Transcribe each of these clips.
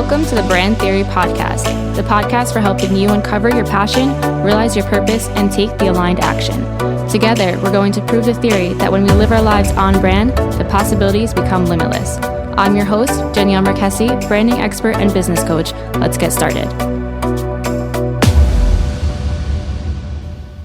Welcome to the Brand Theory Podcast, the podcast for helping you uncover your passion, realize your purpose, and take the aligned action. Together, we're going to prove the theory that when we live our lives on brand, the possibilities become limitless. I'm your host, Danielle Marquesi, branding expert and business coach. Let's get started.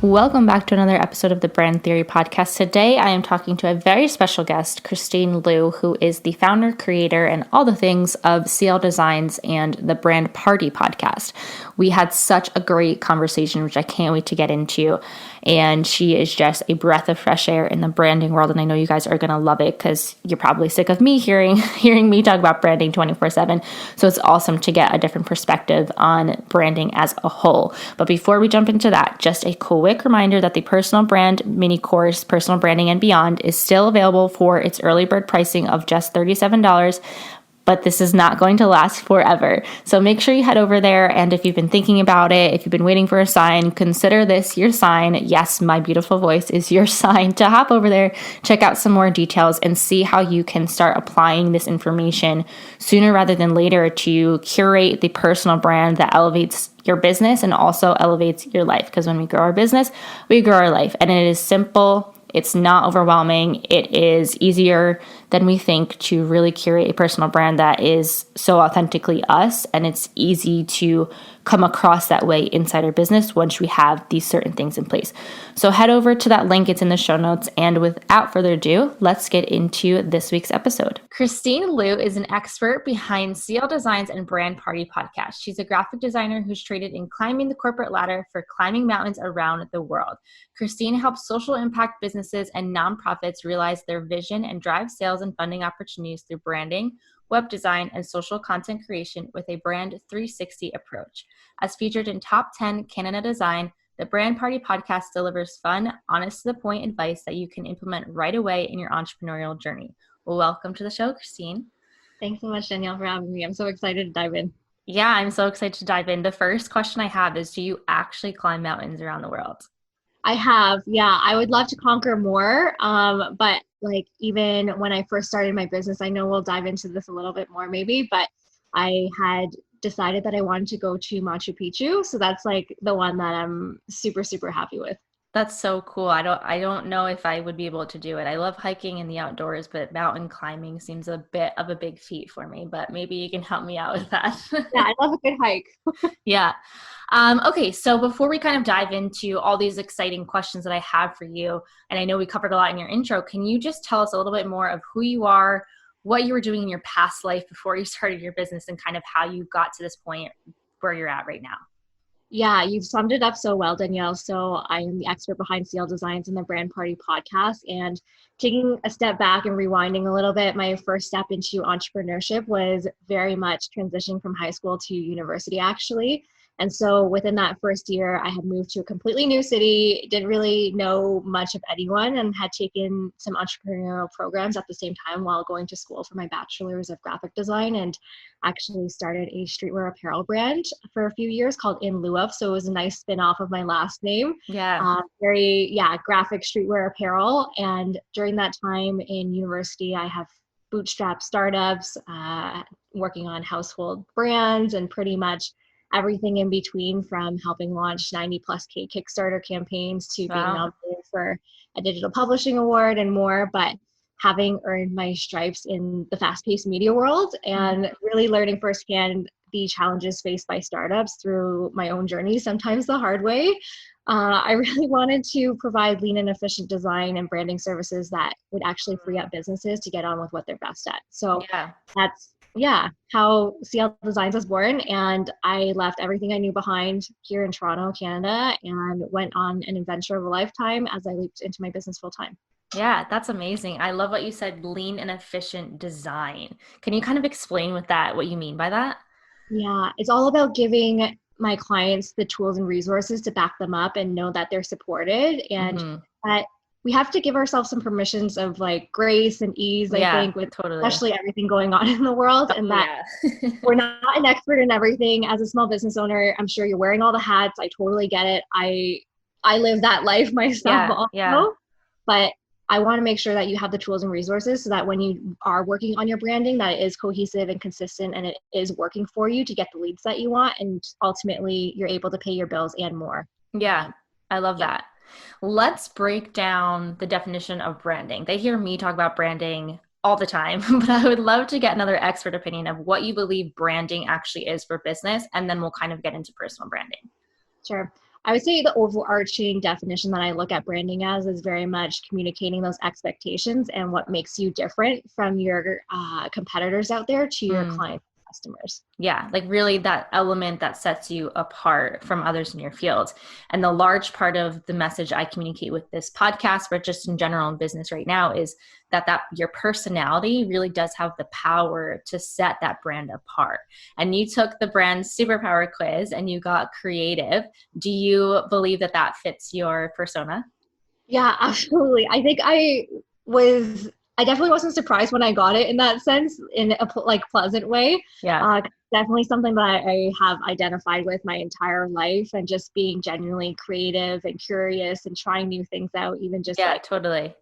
Welcome back to another episode of the Brand Theory Podcast. Today, I am talking to a very special guest, Christine Lieu, who is the founder, creator, and all the things of CL Designs and the Brand Party podcast. We had such a great conversation, which I can't wait to get into. And she is just a breath of fresh air in the branding world. And I know you guys are going to love it because you're probably sick of me hearing me talk about branding 24/7. So it's awesome to get a different perspective on branding as a whole. But before we jump into that, just a quick reminder that the personal brand mini course, Personal Branding and Beyond, is still available for its early bird pricing of just $37. But this is not going to last forever. So make sure you head over there. And if you've been thinking about it, if you've been waiting for a sign, consider this your sign. Yes, my beautiful voice is your sign to hop over there, check out some more details, and see how you can start applying this information sooner rather than later to curate the personal brand that elevates your business and also elevates your life. Because when we grow our business, we grow our life. And it is simple. It's not overwhelming. It is easier than we think to really curate a personal brand that is so authentically us. And it's easy to come across that way inside our business once we have these certain things in place. So head over to that link. It's in the show notes. And without further ado, let's get into this week's episode. Christine Lieu is an expert behind CL Designs and Brand Party podcast. She's a graphic designer who's traded in climbing the corporate ladder for climbing mountains around the world. Christine helps social impact businesses and nonprofits realize their vision and drive sales and funding opportunities through branding, web design, and social content creation with a Brand-360 approach. As featured in Top 10 Canada Design, the Brand Party podcast delivers fun, honest-to-the-point advice that you can implement right away in your entrepreneurial journey. Well, welcome to the show, Christine. Thanks so much, Danielle, for having me. I'm so excited to dive in. Yeah, I'm so excited to dive in. The first question I have is, do you actually climb mountains around the world? I have, yeah. I would love to conquer more, but like even when I first started my business, I know we'll dive into this a little bit more maybe, but I had decided that I wanted to go to Machu Picchu. So that's like the one that I'm super, super happy with. That's so cool. I don't know if I would be able to do it. I love hiking in the outdoors, but mountain climbing seems a bit of a big feat for me, but maybe you can help me out with that. Yeah, I love a good hike. Yeah. Okay. So before we kind of dive into all these exciting questions that I have for you, and I know we covered a lot in your intro, can you just tell us a little bit more of who you are, what you were doing in your past life before you started your business, and kind of how you got to this point where you're at right now? Yeah, you've summed it up so well, Danielle. So I am the expert behind CL Designs and the Brand Party podcast. And taking a step back and rewinding a little bit, my first step into entrepreneurship was very much transitioning from high school to university, actually. And so within that first year, I had moved to a completely new city, didn't really know much of anyone, and had taken some entrepreneurial programs at the same time while going to school for my bachelor's of graphic design, and actually started a streetwear apparel brand for a few years called In Lieu of. So it was a nice spin-off of my last name. Yeah. Graphic streetwear apparel. And during that time in university, I have bootstrapped startups, working on household brands, and pretty much everything in between, from helping launch 90+K Kickstarter campaigns to being nominated for a digital publishing award and more. But having earned my stripes in the fast-paced media world and really learning firsthand the challenges faced by startups through my own journey, sometimes the hard way, I really wanted to provide lean and efficient design and branding services that would actually free up businesses to get on with what they're best at. So that's how CL Designs was born. And I left everything I knew behind here in Toronto, Canada, and went on an adventure of a lifetime as I leaped into my business full time. Yeah, that's amazing. I love what you said, lean and efficient design. Can you kind of explain what you mean by that? Yeah, it's all about giving my clients the tools and resources to back them up and know that they're supported, and that we have to give ourselves some permissions of like grace and ease, I think, with especially everything going on in the world, and that we're not an expert in everything. As a small business owner, I'm sure you're wearing all the hats. I totally get it. I live that life myself also. But I want to make sure that you have the tools and resources so that when you are working on your branding, that it is cohesive and consistent and it is working for you to get the leads that you want. And ultimately, you're able to pay your bills and more. Yeah, I love Yeah. that. Let's break down the definition of branding. They hear me talk about branding all the time, but I would love to get another expert opinion of what you believe branding actually is for business, and then we'll kind of get into personal branding. Sure. I would say the overarching definition that I look at branding as is very much communicating those expectations and what makes you different from your competitors out there to your clients and customers. Yeah, like really that element that sets you apart from others in your field. And the large part of the message I communicate with this podcast, but just in general in business right now, is that your personality really does have the power to set that brand apart. And you took the brand superpower quiz and you got creative. Do you believe that that fits your persona? Yeah, absolutely. I think I definitely wasn't surprised when I got it in that sense, in a pleasant way. Yeah. Definitely something that I have identified with my entire life, and just being genuinely creative and curious and trying new things out, even just Yeah, totally.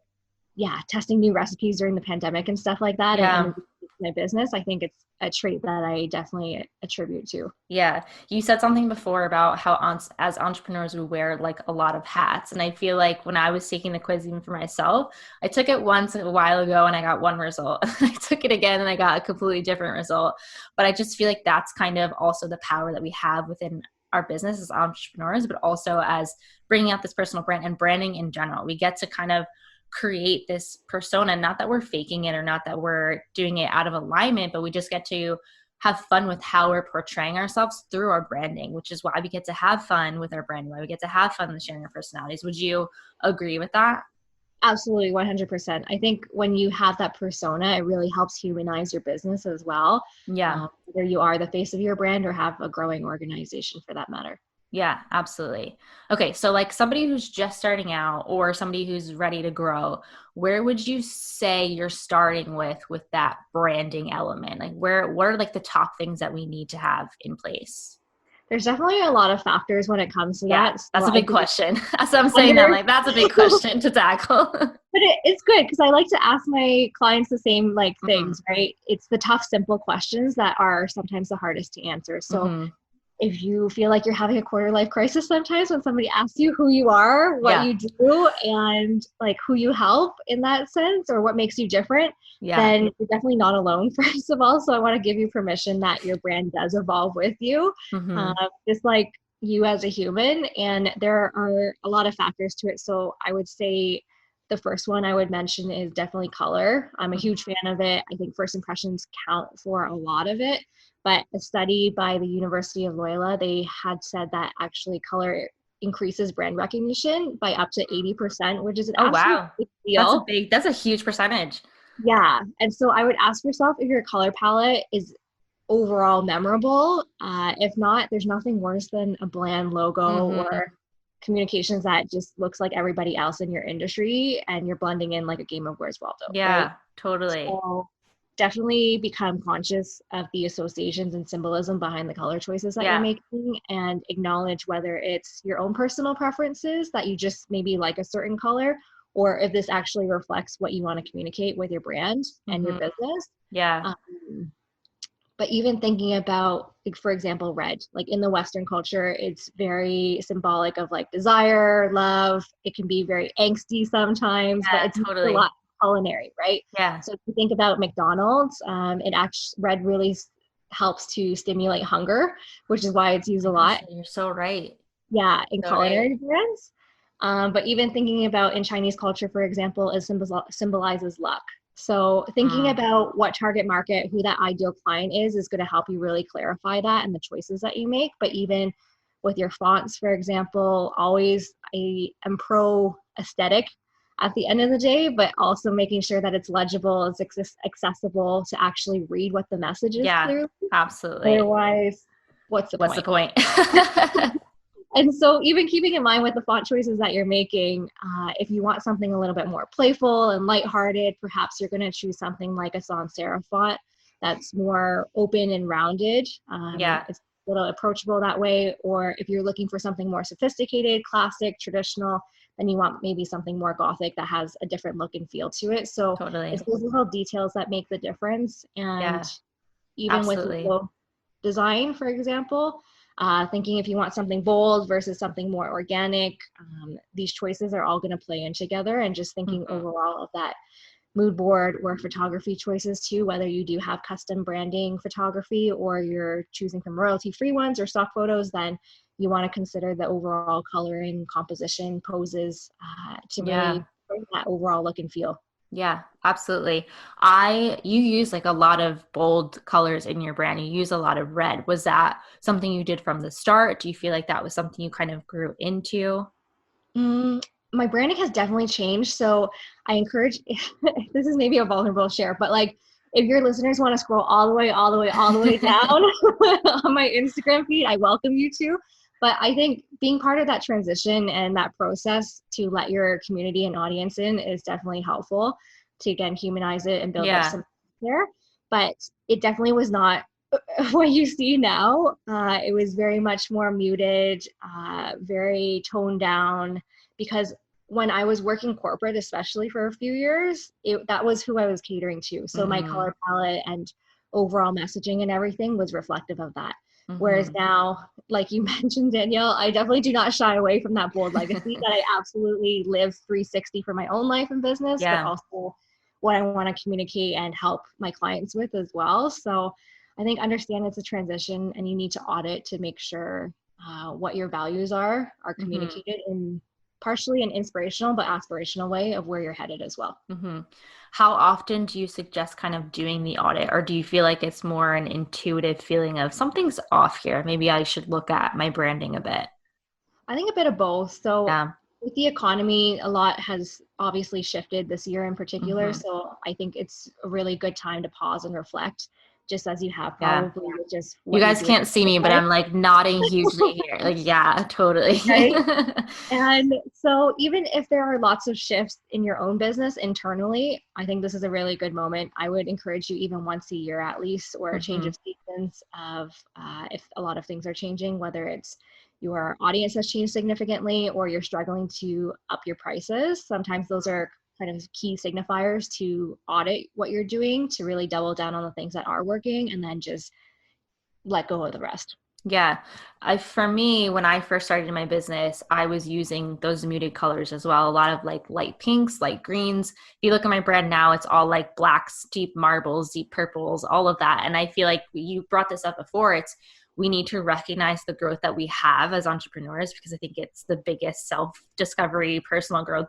testing new recipes during the pandemic and stuff like that, Yeah. and my business. I think it's a trait that I definitely attribute to. Yeah. You said something before about how as entrepreneurs, we wear like a lot of hats. And I feel like when I was taking the quiz, even for myself, I took it once a while ago and I got one result. I took it again and I got a completely different result. But I just feel like that's kind of also the power that we have within our business as entrepreneurs, but also as bringing out this personal brand and branding in general. We get to kind of create this persona, not that we're faking it or not that we're doing it out of alignment, but we just get to have fun with how we're portraying ourselves through our branding, which is why we get to have fun with our branding, why we get to have fun with sharing our personalities. Would you agree with that? Absolutely, 100%. I think when you have that persona, it really helps humanize your business as well. Yeah. Whether you are the face of your brand or have a growing organization for that matter. Yeah, absolutely. Okay, so like somebody who's just starting out or somebody who's ready to grow, where would you say you're starting with that branding element? Like what are like the top things that we need to have in place? There's definitely a lot of factors when it comes to Yeah, that. So that's a I big think question. As I'm saying that, under, like that's a big question to tackle. but it's good because I like to ask my clients the same hmm things, right? It's the tough, simple questions that are sometimes the hardest to answer. So hmm if you feel like you're having a quarter life crisis sometimes when somebody asks you who you are, what Yeah. you do, and who you help in that sense, or what makes you different, Yeah. then you're definitely not alone, first of all. So I want to give you permission that your brand does evolve with you, hmm just like you as a human. And there are a lot of factors to it. So I would say the first one I would mention is definitely color. I'm a huge fan of it. I think first impressions count for a lot of it. But a study by the University of Loyola, they had said that actually color increases brand recognition by up to 80%, which is an Oh, absolute wow. big deal. That's a huge percentage. Yeah. And so I would ask yourself if your color palette is overall memorable. If not, there's nothing worse than a bland logo hmm or communications that just looks like everybody else in your industry and you're blending in like a game of Where's Waldo, right? Yeah, totally. So definitely become conscious of the associations and symbolism behind the color choices that you're Yeah. making, and acknowledge whether it's your own personal preferences that you just maybe like a certain color, or if this actually reflects what you want to communicate with your brand and your hmm business. Yeah. Um, but even thinking about, like, for example, red, like in the Western culture, it's very symbolic of like desire, love. It can be very angsty sometimes, but Yeah, it's a totally. lot culinary, right? Yeah. So if you think about McDonald's, it actually, red really helps to stimulate hunger, which is why it's used Oh a my gosh, lot, you're so right. yeah, in So right. culinary brands. But even thinking about in Chinese culture, for example, it symbolizes luck. So thinking Mm. about what target market, who that ideal client is going to help you really clarify that and the choices that you make. But even with your fonts, for example, always I am pro aesthetic at the end of the day, but also making sure that it's legible, it's accessible to actually read what the message is Yeah, clearly. absolutely. Otherwise, what's the What's the point? point? And so even keeping in mind with the font choices that you're making, if you want something a little bit more playful and lighthearted, perhaps you're going to choose something like a sans serif font that's more open and rounded. Yeah. a little approachable that way. Or if you're looking for something more sophisticated, classic, traditional, then you want maybe something more gothic that has a different look and feel to it. So it's Totally. those little details that make the difference. And Yeah, even with absolutely. logo design, for example, thinking if you want something bold versus something more organic, these choices are all going to play in together. And just thinking Mhm. overall of that mood board or photography choices too, whether you do have custom branding photography or you're choosing from royalty free ones or stock photos, then you want to consider the overall coloring, composition, poses to Yeah. really bring that overall look and feel. Yeah, absolutely. You use like a lot of bold colors in your brand. You use a lot of red. Was that something you did from the start? Do you feel like that was something you kind of grew into? Mm, my branding has definitely changed. So I encourage, this is maybe a vulnerable share, but like if your listeners want to scroll all the way, all the way, all the way down on my Instagram feed, I welcome you to. But I think being part of that transition and that process to let your community and audience in is definitely helpful to, again, humanize it and build up Yeah. some there. But it definitely was not what you see now. It was very much more muted, very toned down, because when I was working corporate, especially for a few years, that was who I was catering to. So my Hmm. color palette and overall messaging and everything was reflective of that. Whereas Hmm. now, like you mentioned, Danielle, I definitely do not shy away from that bold legacy that I absolutely live 360 for my own life and business, but Yeah. also what I want to communicate and help my clients with as well. So I think understand it's a transition and you need to audit to make sure what your values are Hmm. communicated in partially an inspirational but aspirational way of where you're headed as well. Hmm. How often do you suggest kind of doing the audit, or do you feel like it's more an intuitive feeling of something's off here? Maybe I should look at my branding a bit. I think a bit of both. So Yeah. with the economy, a lot has obviously shifted this year in particular. Hmm. So I think it's a really good time to pause and reflect, just as you have Yeah. probably with just You what you're guys doing can't see in me, but life, I'm like nodding hugely here. Like, yeah, totally. right? And so, even if there are lots of shifts in your own business internally, I think this is a really good moment. I would encourage you, even once a year at least, or a change Hmm. of seasons of if a lot of things are changing, whether it's your audience has changed significantly or you're struggling to up your prices. Sometimes those are kind of key signifiers to audit what you're doing to really double down on the things that are working and then just let go of the rest. Yeah. For me, when I first started my business, I was using those muted colors as well. A lot of like light pinks, light greens. If you look at my brand now, it's all like blacks, deep marbles, deep purples, all of that. And I feel like you brought this up before. We need to recognize the growth that we have as entrepreneurs because I think it's the biggest self-discovery, personal growth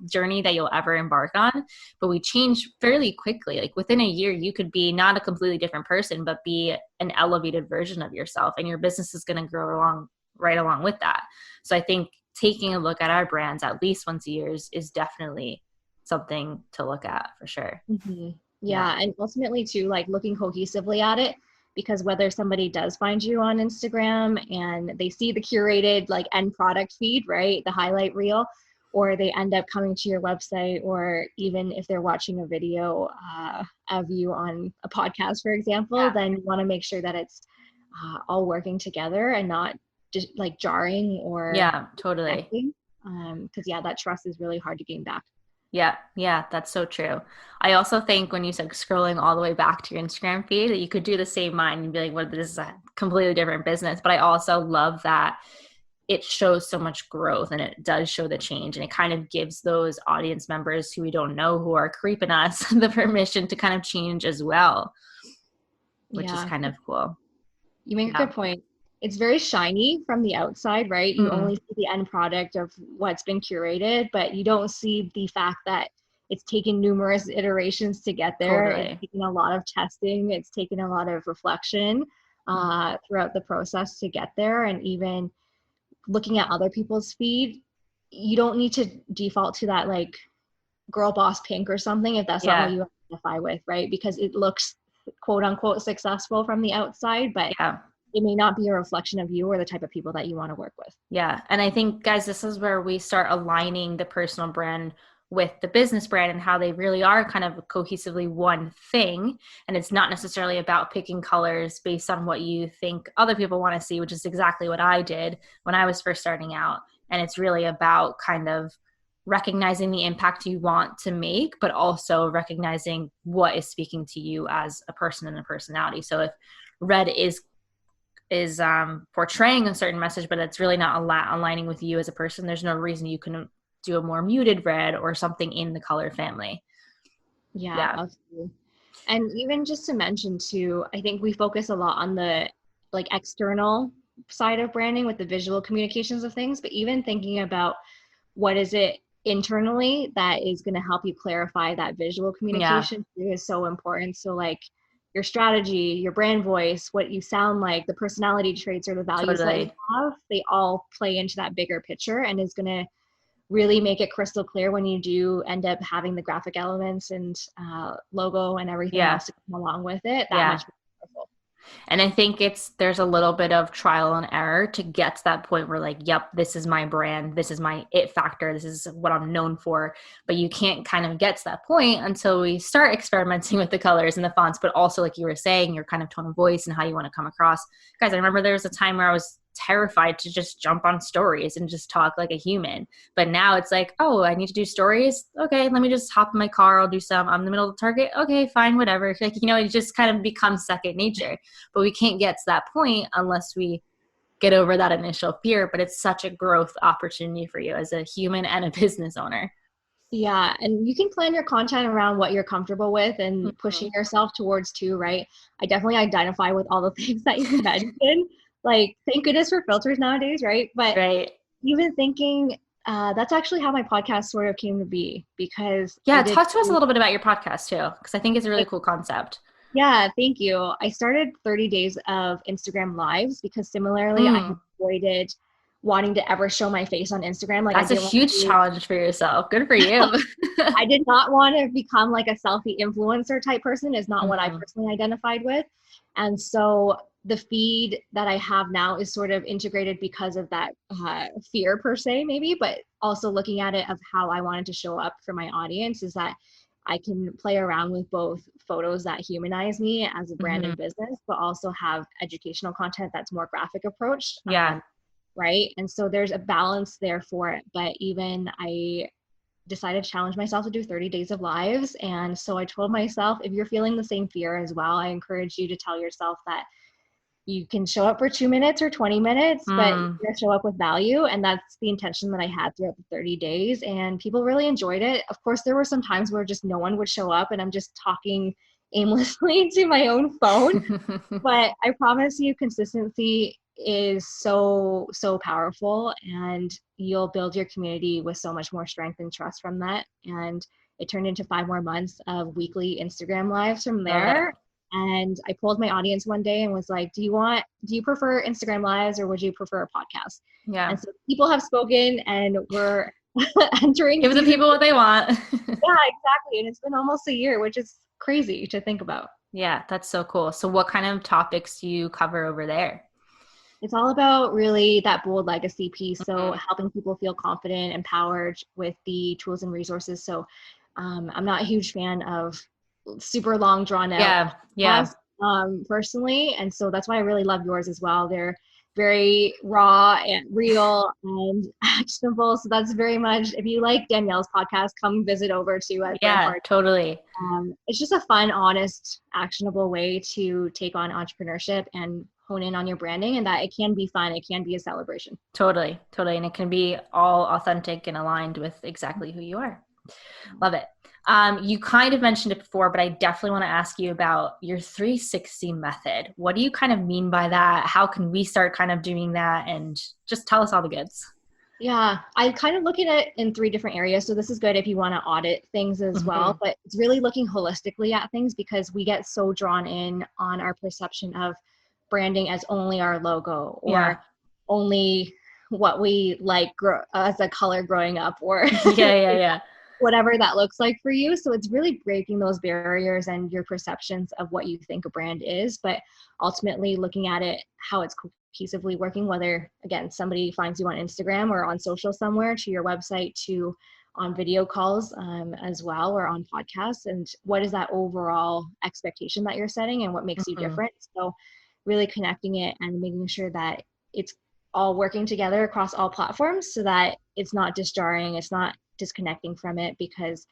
journey that you'll ever embark on. But we change fairly quickly. Like within a year, you could be not a completely different person, but be an elevated version of yourself, and your business is going to grow along right along with that. So I think taking a look at our brands at least once a year is definitely something to look at for sure. Mm-hmm. Yeah. Yeah, and ultimately too, like looking cohesively at it, because whether somebody does find you on Instagram and they see the curated like end product feed, right, the highlight reel, or they end up coming to your website, or even if they're watching a video of you on a podcast, for example, Yeah. then you want to make sure that it's all working together and not just like jarring or Yeah, totally. connecting. Because yeah, that trust is really hard to gain back. Yeah, yeah, that's so true. I also think when you said scrolling all the way back to your Instagram feed, that you could do the same mind and be like, "What? This is a completely different business." But I also love that it shows so much growth and it does show the change, and it kind of gives those audience members who we don't know who are creeping us the permission to kind of change as well, which is Yeah. kind of cool. You make a Yeah. good point. It's very shiny from the outside, right? You only Mm, see the end product of what's been curated, but you don't see the fact that it's taken numerous iterations to get there. It's totally. taken a lot of testing, it's taken a lot of reflection throughout the process to get there. And even looking at other people's feed, you don't need to default to that like girl boss pink or something if that's not what Yeah. you identify with, right? Because it looks quote unquote successful from the outside, but Yeah. it may not be a reflection of you or the type of people that you want to work with. Yeah. And I think, guys, this is where we start aligning the personal brand with the business brand and how they really are kind of cohesively one thing. And it's not necessarily about picking colors based on what you think other people want to see, which is exactly what I did when I was first starting out. And it's really about kind of recognizing the impact you want to make, but also recognizing what is speaking to you as a person and a personality. So if red is portraying a certain message, but it's really not aligning with you as a person, there's no reason you couldn't do a more muted red or something in the color family. Yeah, absolutely. And even just to mention too, I think we focus a lot on the like external side of branding with the visual communications of things, but even thinking about what is it internally that is going to help you clarify that visual communication is so important. So like your strategy, your brand voice, what you sound like, the personality traits or the values that you have, they all play into that bigger picture and is going to really make it crystal clear when you do end up having the graphic elements and logo and everything else to come along with it, that much more powerful. And I think there's a little bit of trial and error to get to that point where like, yep, this is my brand. This is my it factor. This is what I'm known for. But you can't kind of get to that point until we start experimenting with the colors and the fonts, but also like you were saying, your kind of tone of voice and how you want to come across. Guys, I remember there was a time where I was terrified to just jump on stories and just talk like a human. But now it's like, oh, I need to do stories. Okay, let me just hop in my car. I'll do some. I'm in the middle of the Target. Okay, fine, whatever. Like, it just kind of becomes second nature. But we can't get to that point unless we get over that initial fear. But it's such a growth opportunity for you as a human and a business owner. Yeah, and you can plan your content around what you're comfortable with and pushing yourself towards too, right? I definitely identify with all the things that you mentioned. Like, thank goodness for filters nowadays, right? But even thinking, that's actually how my podcast sort of came to be because talk to us a little bit about your podcast too, because I think it's a really cool concept. Yeah, thank you. I started 30 days of Instagram lives because similarly, I have avoided wanting to ever show my face on Instagram. Like, that's a huge challenge for yourself. Good for you. I did not want to become like a selfie influencer type person. Is not what I personally identified with. And so the feed that I have now is sort of integrated because of that fear per se, maybe, but also looking at it of how I wanted to show up for my audience is that I can play around with both photos that humanize me as a brand and business, but also have educational content that's more graphic approach. Right. And so there's a balance there for it. But even I decided to challenge myself to do 30 days of lives. And so I told myself, if you're feeling the same fear as well, I encourage you to tell yourself that you can show up for 2 minutes or 20 minutes, but you're going to show up with value. And that's the intention that I had throughout the 30 days. And people really enjoyed it. Of course, there were some times where just no one would show up and I'm just talking aimlessly to my own phone. But I promise you, consistency is so powerful, and you'll build your community with so much more strength and trust from that. And it turned into 5 more months of weekly Instagram lives from there. And I polled my audience one day and was like, do you prefer Instagram lives or would you prefer a podcast? And so people have spoken and we're entering. Give the people what they want. Yeah, exactly. And it's been almost a year, which is crazy to think about. Yeah, that's so cool. So what kind of topics do you cover over there? It's all about really that bold legacy piece. So helping people feel confident, empowered with the tools and resources. So I'm not a huge fan of super long drawn out personally. And so that's why I really love yours as well. They're very raw and real and actionable. So that's very much, if you like Danielle's podcast, come visit over to totally. It's just a fun, honest, actionable way to take on entrepreneurship and hone in on your branding, and that it can be fun. It can be a celebration. Totally. And it can be all authentic and aligned with exactly who you are. Love it. You kind of mentioned it before, but I definitely want to ask you about your 360 method. What do you kind of mean by that? How can we start kind of doing that? And just tell us all the goods. Yeah, I kind of look at it in 3 different areas. So this is good if you want to audit things as well, but it's really looking holistically at things because we get so drawn in on our perception of branding as only our logo or only what we like as a color growing up or whatever that looks like for you. So it's really breaking those barriers and your perceptions of what you think a brand is, but ultimately looking at it, how it's cohesively working, whether, again, somebody finds you on Instagram or on social somewhere, to your website, to on video calls as well, or on podcasts, and what is that overall expectation that you're setting and what makes you different. So really connecting it and making sure that it's all working together across all platforms so that it's not disjarring, it's not disconnecting from it, because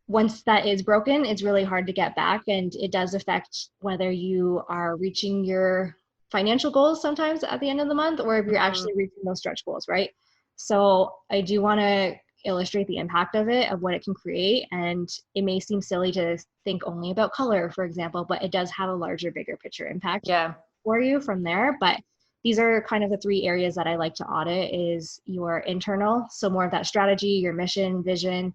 once that is broken, it's really hard to get back, and it does affect whether you are reaching your financial goals sometimes at the end of the month, or if you're actually reaching those stretch goals, right? So I do want to illustrate the impact of it, of what it can create. And it may seem silly to think only about color, for example, but it does have a larger, bigger picture impact for you from there. But these are kind of the three areas that I like to audit: is your internal, so more of that strategy, your mission, vision,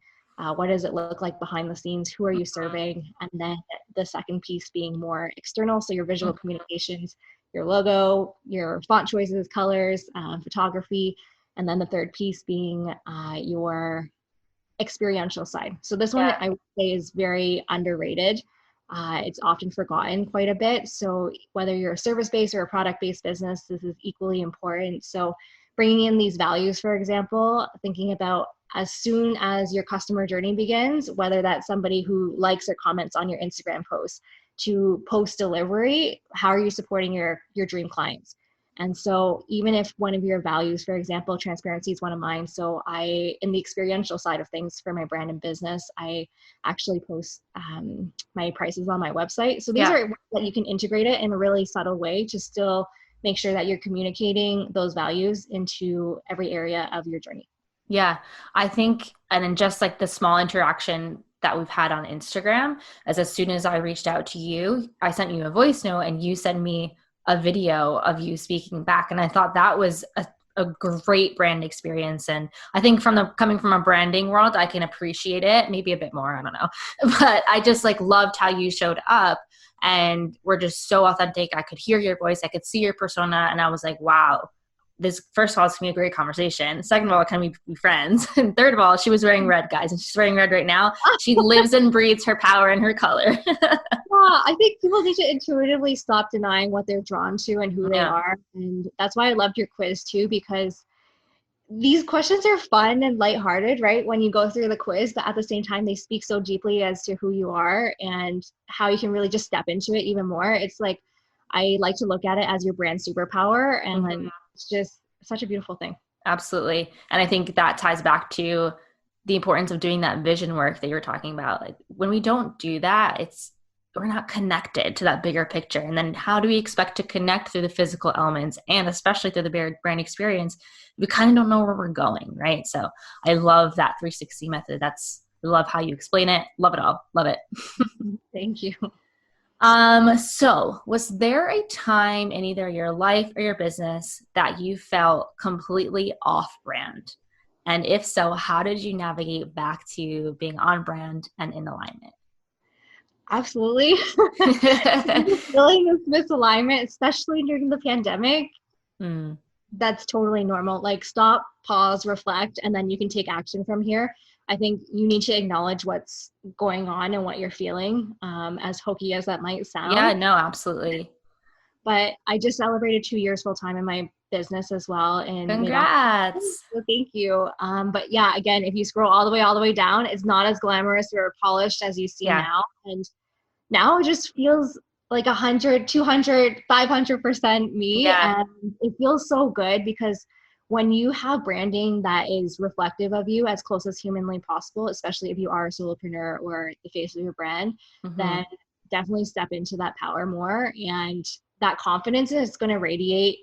what does it look like behind the scenes, who are you serving? And then the second piece being more external, so your visual communications, your logo, your font choices, colors, photography. And then the third piece being your experiential side. So this one I would say is very underrated. It's often forgotten quite a bit. So whether you're a service-based or a product-based business, this is equally important. So bringing in these values, for example, thinking about as soon as your customer journey begins, whether that's somebody who likes or comments on your Instagram post, to post delivery, how are you supporting your dream clients? And so even if one of your values, for example, transparency is one of mine. So in the experiential side of things for my brand and business, I actually post my prices on my website. So these are that you can integrate it in a really subtle way to still make sure that you're communicating those values into every area of your journey. Yeah, I think, and then just like the small interaction that we've had on Instagram, as soon as I reached out to you, I sent you a voice note and you sent me a video of you speaking back. And I thought that was a great brand experience. And I think coming from a branding world, I can appreciate it maybe a bit more. I don't know, but I just like loved how you showed up and were just so authentic. I could hear your voice. I could see your persona. And I was like, wow, this, first of all, it's gonna be a great conversation. Second of all, can we be friends? And third of all, she was wearing red, guys, and she's wearing red right now. She lives and breathes her power and her color. I think people need to intuitively stop denying what they're drawn to and who they are. And that's why I loved your quiz too, because these questions are fun and lighthearted, right? When you go through the quiz, but at the same time, they speak so deeply as to who you are and how you can really just step into it even more. It's like, I like to look at it as your brand superpower, and it's just such a beautiful thing. Absolutely. And I think that ties back to the importance of doing that vision work that you were talking about. Like when we don't do that, we're not connected to that bigger picture. And then how do we expect to connect through the physical elements and especially through the brand experience? We kind of don't know where we're going, right? So I love that 360 method. I love how you explain it. Love it all. Love it. Thank you. So was there a time in either your life or your business that you felt completely off brand? And if so, how did you navigate back to being on brand and in alignment? Absolutely. Feeling this misalignment, especially during the pandemic, that's totally normal. Like stop, pause, reflect, and then you can take action from here. I think you need to acknowledge what's going on and what you're feeling, as hokey as that might sound. Yeah, no, absolutely. But I just celebrated 2 years full time in my business as well. And congrats. So thank you. But yeah, again, if you scroll all the way down, it's not as glamorous or polished as you see now. And now it just feels like 100, 200, 500% me. And it feels so good because when you have branding that is reflective of you as close as humanly possible, especially if you are a solopreneur or the face of your brand, then definitely step into that power more. And that confidence is going to radiate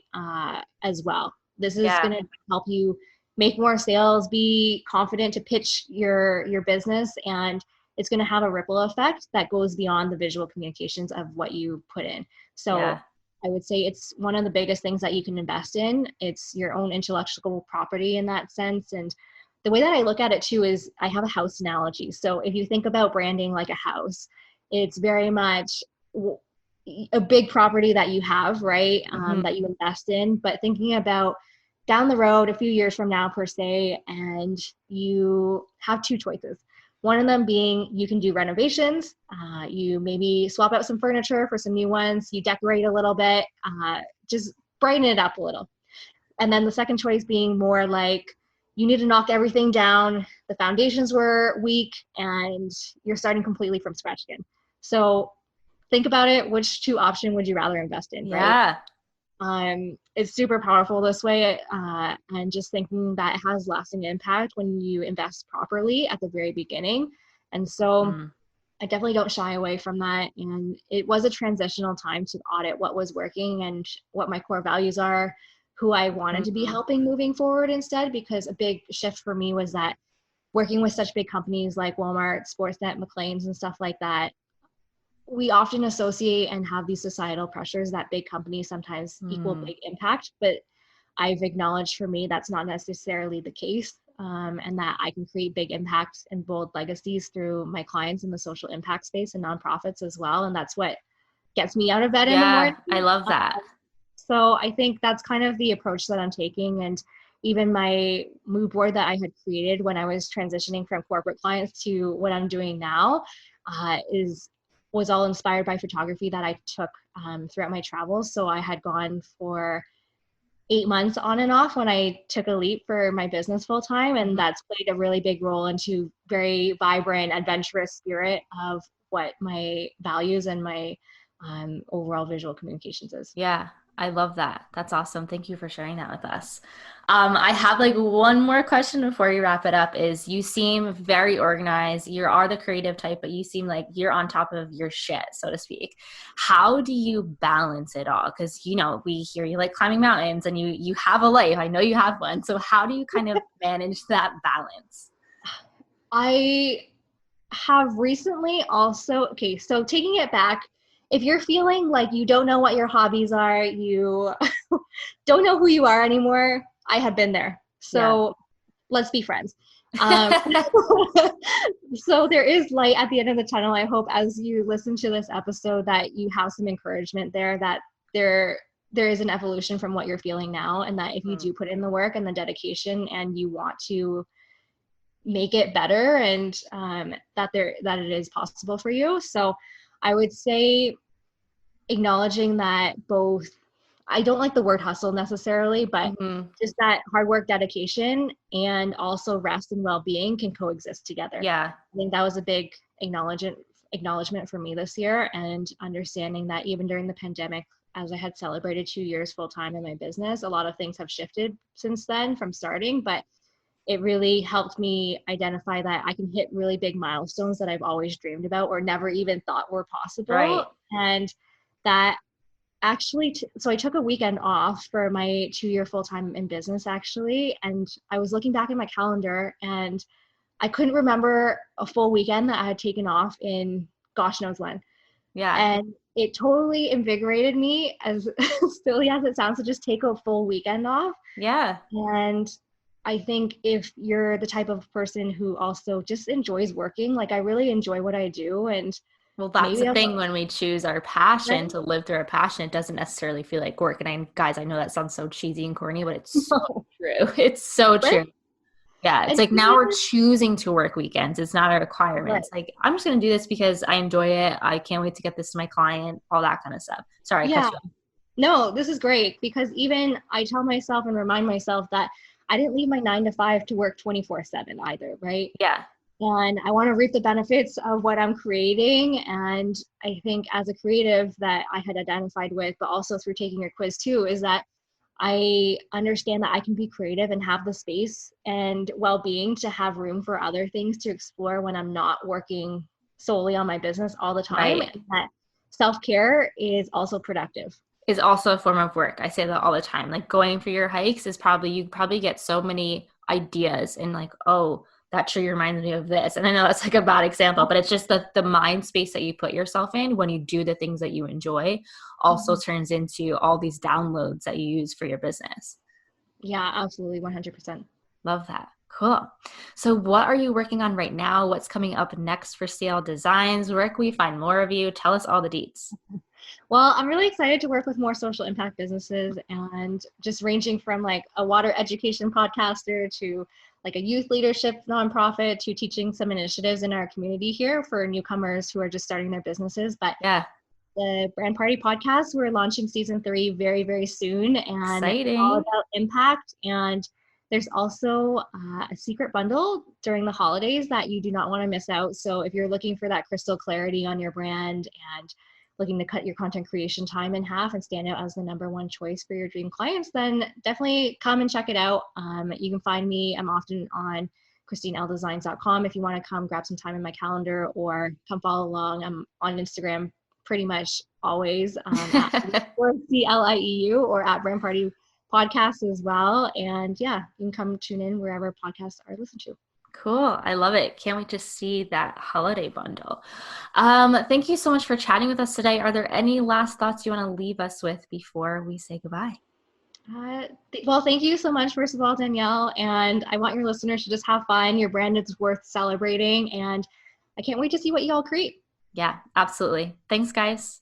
as well. This is going to help you make more sales, be confident to pitch your business, and it's going to have a ripple effect that goes beyond the visual communications of what you put in. So I would say it's one of the biggest things that you can invest in. It's your own intellectual property in that sense. And the way that I look at it too is I have a house analogy. So if you think about branding like a house, it's very much a big property that you have, right? That you invest in, but thinking about down the road, a few years from now per se, and you have two choices. One of them being you can do renovations. You maybe swap out some furniture for some new ones. You decorate a little bit, just brighten it up a little. And then the second choice being more like you need to knock everything down. the foundations were weak, and you're starting completely from scratch again. So think about it. Which two option would you rather invest in, right? Yeah. It's super powerful this way. And just thinking that it has lasting impact when you invest properly at the very beginning. And so I definitely don't shy away from that. And it was a transitional time to audit what was working and what my core values are, who I wanted to be helping moving forward instead, because a big shift for me was that working with such big companies like Walmart, Sportsnet, McLean's, and stuff like that, we often associate and have these societal pressures that big companies sometimes equal big impact, but I've acknowledged for me that's not necessarily the case, and that I can create big impacts and bold legacies through my clients in the social impact space and nonprofits as well, and that's what gets me out of bed in the morning. I love that. So I think that's kind of the approach that I'm taking, and even my mood board that I had created when I was transitioning from corporate clients to what I'm doing now was all inspired by photography that I took throughout my travels. So I had gone for 8 months on and off when I took a leap for my business full time. And that's played a really big role into very vibrant, adventurous spirit of what my values and my overall visual communications is. Yeah, I love that. That's awesome. Thank you for sharing that with us. I have like one more question before you wrap it up is you seem very organized. You are the creative type, but you seem like you're on top of your shit, so to speak. How do you balance it all? Because, you know, we hear you like climbing mountains and you have a life. I know you have one. So how do you kind of manage that balance? I have recently also, okay, so taking it back, if you're feeling like you don't know what your hobbies are, you don't know who you are anymore, I have been there. So let's be friends. So there is light at the end of the tunnel. I hope as you listen to this episode that you have some encouragement there, that there is an evolution from what you're feeling now, and that if you do put in the work and the dedication and you want to make it better, and that it is possible for you. So I would say acknowledging that both, I don't like the word hustle necessarily, but just that hard work, dedication, and also rest and well-being can coexist together. Yeah. I think that was a big acknowledgement for me this year, and understanding that even during the pandemic, as I had celebrated 2 years full-time in my business, a lot of things have shifted since then from starting, but it really helped me identify that I can hit really big milestones that I've always dreamed about or never even thought were possible. Right. And that actually, so I took a weekend off for my 2-year full-time in business actually. And I was looking back at my calendar and I couldn't remember a full weekend that I had taken off in gosh knows when. Yeah. And it totally invigorated me, as silly as it sounds, to just take a full weekend off. Yeah. And I think if you're the type of person who also just enjoys working, like I really enjoy what I do. And well, that's the thing when we choose our passion to live through our passion, it doesn't necessarily feel like work. And guys, I know that sounds so cheesy and corny, but it's so true. It's so true. Yeah. It's like now we're choosing to work weekends. It's not a requirement. It's like, I'm just going to do this because I enjoy it. I can't wait to get this to my client, all that kind of stuff. Sorry. I cut you off. No, this is great, because even I tell myself and remind myself that I didn't leave my 9 to 5 to work 24/7 either, right? Yeah. And I want to reap the benefits of what I'm creating. And I think as a creative that I had identified with, but also through taking your quiz too, is that I understand that I can be creative and have the space and well-being to have room for other things to explore when I'm not working solely on my business all the time. Right. And that self-care is also productive. Is also a form of work. I say that all the time. Like going for your hikes is you probably get so many ideas and like, oh, that tree reminds me of this. And I know that's like a bad example, but it's just the mind space that you put yourself in when you do the things that you enjoy also turns into all these downloads that you use for your business. Yeah, absolutely. 100%. Love that. Cool. So what are you working on right now? What's coming up next for CL Designs? Where can we find more of you? Tell us all the deets. Well, I'm really excited to work with more social impact businesses, and just ranging from like a water education podcaster to like a youth leadership nonprofit to teaching some initiatives in our community here for newcomers who are just starting their businesses. But yeah, the Brand Party podcast, we're launching season 3 very, very soon, and exciting. It's all about impact. And There's also a secret bundle during the holidays that you do not want to miss out. So if you're looking for that crystal clarity on your brand and looking to cut your content creation time in half and stand out as the #1 choice for your dream clients, then definitely come and check it out. You can find me. I'm often on ChristineLDesigns.com if you want to come grab some time in my calendar or come follow along. I'm on Instagram pretty much always at CLIEU or at Brand Party Podcast as well. And yeah, you can come tune in wherever podcasts are listened to. Cool. I love it. Can't wait to see that holiday bundle. Thank you so much for chatting with us today. Are there any last thoughts you want to leave us with before we say goodbye? Well, thank you so much, first of all, Danielle. And I want your listeners to just have fun. Your brand is worth celebrating. And I can't wait to see what you all create. Yeah, absolutely. Thanks, guys.